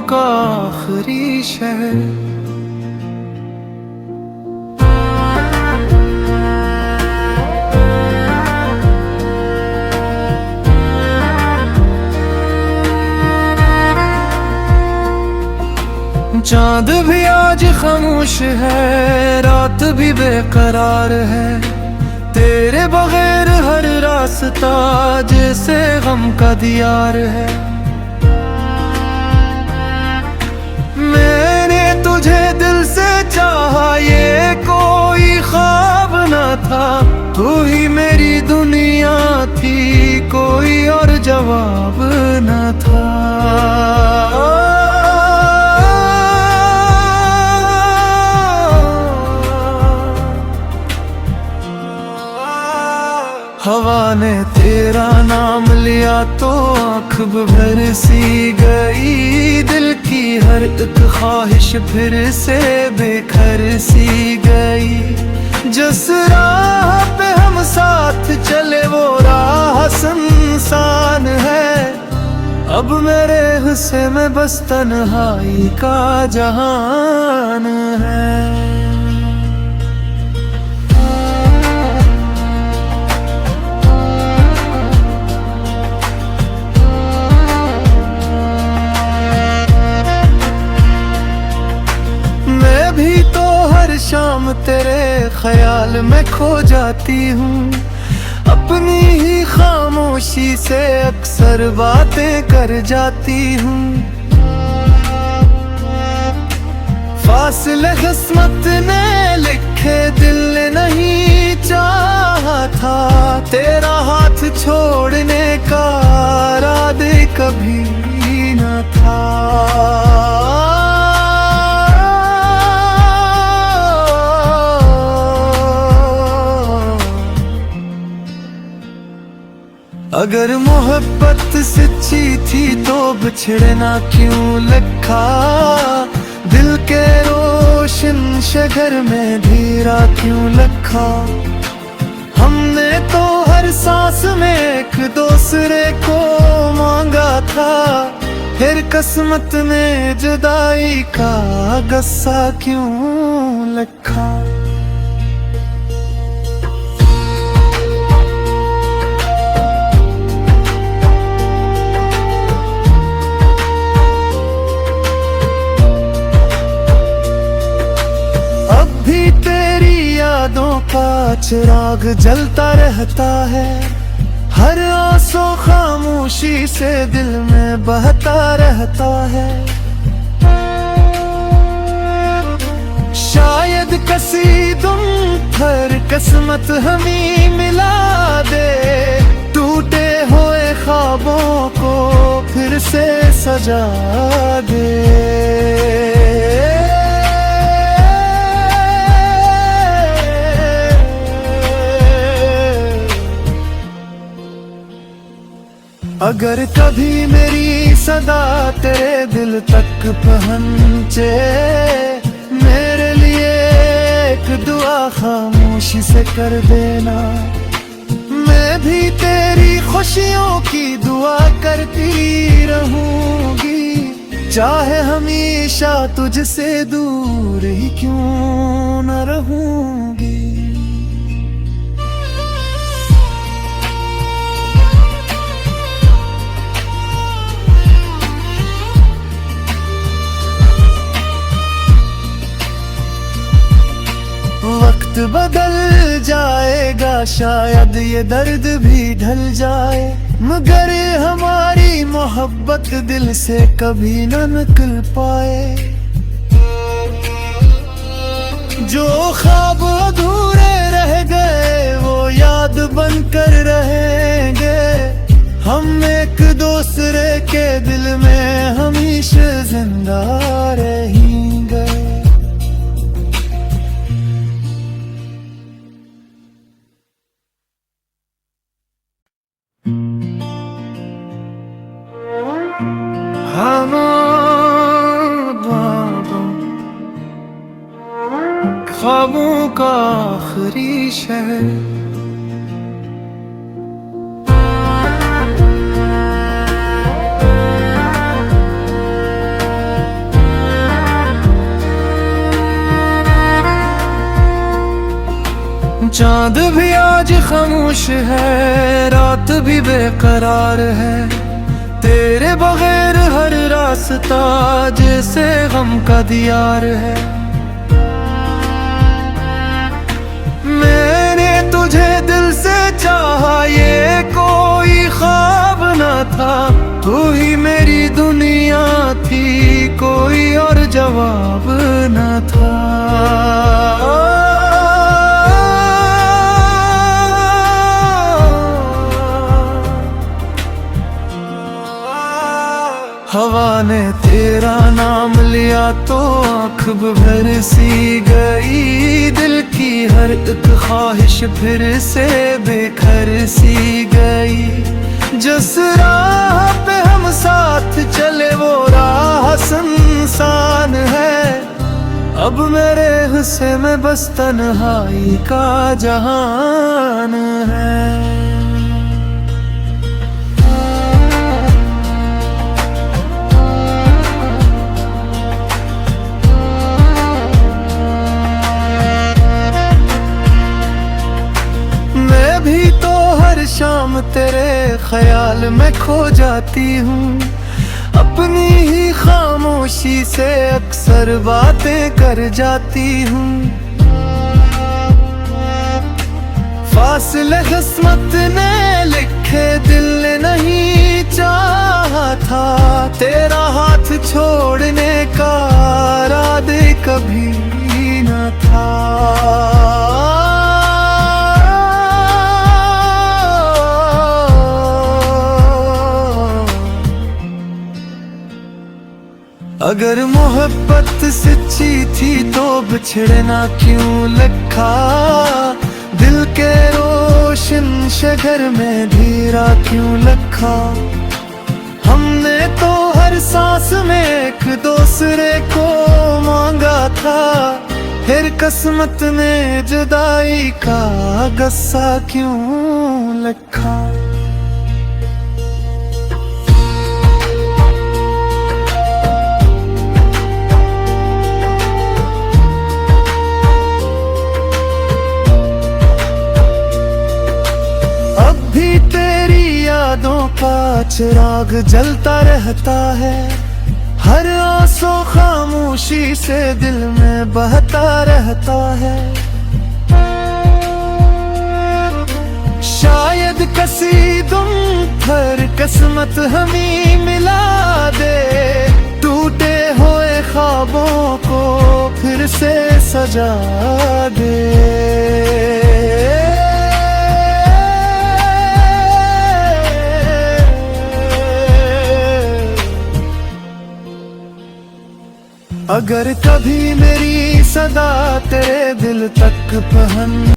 का आखिरी शहर। चांद भी आज खामोश है, रात भी बेकरार है। तेरे बगैर हर रास्ता जैसे गम का दियार है। मैंने तुझे दिल से चाहा, ये कोई ख्वाब न था। तू ही मेरी दुनिया थी, कोई और जवाब न था। हवा ने तेरा नाम लिया तो आँख भर सी गई। दिल की हर एक ख्वाहिश फिर से बेघर सी गई। जिस राह पे हम साथ चले वो राह सुनसान है। अब मेरे हिस्से में बस तन्हाई का जहान है। शाम तेरे ख्याल में खो जाती हूँ। अपनी ही खामोशी से अक्सर बातें कर जाती हूँ। फासले किस्मत ने लिखे, दिल ने नहीं चाहा था। तेरा हाथ छोड़ने का इरादा कभी न था। अगर मोहब्बत सच्ची थी तो बिछड़ना क्यों लिखा। दिल के रोशन शहर में धीरा क्यों लिखा। हमने तो हर सांस में एक दूसरे को मांगा था। फिर किस्मत ने जुदाई का गस्सा क्यों लिखा। का चिराग जलता रहता है। हर आंसू खामोशी से दिल में बहता रहता है। शायद कसीदुम हर किस्मत हमें मिला दे। टूटे हुए ख्वाबों को फिर से सजा दे। अगर कभी मेरी सदा तेरे दिल तक पहुंचे, मेरे लिए एक दुआ खामोशी से कर देना। मैं भी तेरी खुशियों की दुआ करती रहूंगी। चाहे हमेशा तुझसे दूर ही क्यों न रहूंगी। वक्त बदल जाएगा, शायद ये दर्द भी ढल जाए। मगर हमारी मोहब्बत दिल से कभी न निकल पाए। जो ख्वाब अधूरे रह गए वो याद बनकर रहेंगे। हम एक दूसरे के दिल में हमेशा जिंदा रहेंगे। ख्वाबों का आखिरी शहर। चांद भी आज खामोश है, रात भी बेकरार है। तेरे बगैर हर रास्ता जैसे गम का दियार है। मैंने तुझे दिल से चाहा, ये कोई ख्वाब न था। तू ही मेरी दुनिया थी, कोई और जवाब न था। हवा ने तेरा नाम लिया तो आँख भर सी गई। दिल की हर एक ख्वाहिश फिर से बेघर सी गई। जिस राह पे हम साथ चले वो राह सुनसान है। अब मेरे हिस्से में बस तन्हाई का जहान है। शाम तेरे ख्याल में खो जाती हूँ। अपनी ही खामोशी से अक्सर बातें कर जाती हूँ। फासले किस्मत ने लिखे, दिल ने नहीं चाहा था। तेरा हाथ छोड़ने का इरादा कभी न था। अगर मोहब्बत सच्ची थी तो बिछड़ना क्यों लिखा। दिल के रोशन शहर में धीरा क्यों लिखा। हमने तो हर सांस में एक दूसरे को मांगा था। फिर किस्मत में जुदाई का गस्सा क्यों लिखा। का चिराग जलता रहता है। हर आंसू खामोशी से दिल में बहता रहता है। शायद किसी तुम पर किस्मत हमें मिला दे। टूटे हुए ख्वाबों को फिर से सजा दे। अगर कभी मेरी सदा तेरे दिल तक पहुंच